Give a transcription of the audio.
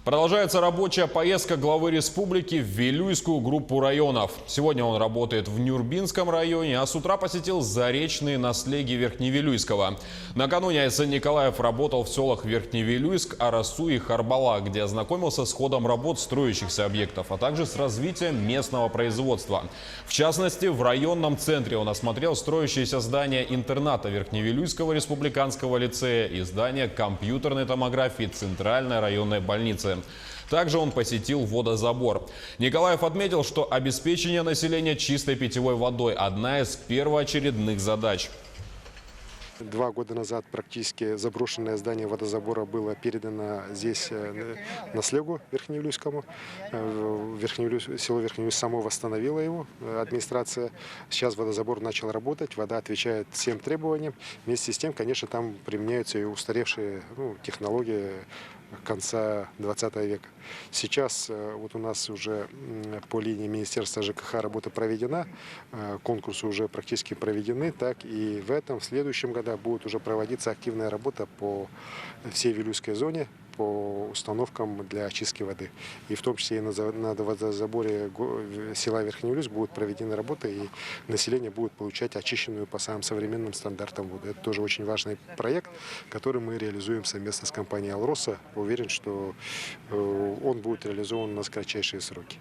Продолжается рабочая поездка главы республики в Вилюйскую группу районов. Сегодня он работает в Нюрбинском районе, а с утра посетил заречные наслеги Верхневилюйского. Накануне Айсен Николаев работал в селах Верхневилюйск, Арасу и Харбала, где ознакомился с ходом работ строящихся объектов, а также с развитием местного производства. В частности, в районном центре он осмотрел строящиеся здания интерната Верхневилюйского республиканского лицея и здание компьютерной томографии Центральной районной больницы. Также он посетил водозабор. Николаев отметил, что обеспечение населения чистой питьевой водой – одна из первоочередных задач. 2 года назад практически заброшенное здание водозабора было передано здесь наследнику Верхневилюйскому. Село Верхневилюйск само восстановило его, администрация. Сейчас водозабор начал работать, вода отвечает всем требованиям. Вместе с тем, конечно, там применяются и устаревшие технологии конца 20 века. Сейчас вот у нас уже по линии Министерства ЖКХ работа проведена, конкурсы уже практически проведены, так и в следующем году будет уже проводиться активная работа по всей Вилюйской зоне по установкам для очистки воды. И в том числе и на водозаборе села Верхневилюйск будут проведены работы, и население будет получать очищенную по самым современным стандартам воду. Это тоже очень важный проект, который мы реализуем совместно с компанией «Алроса». Уверен, что он будет реализован на кратчайшие сроки.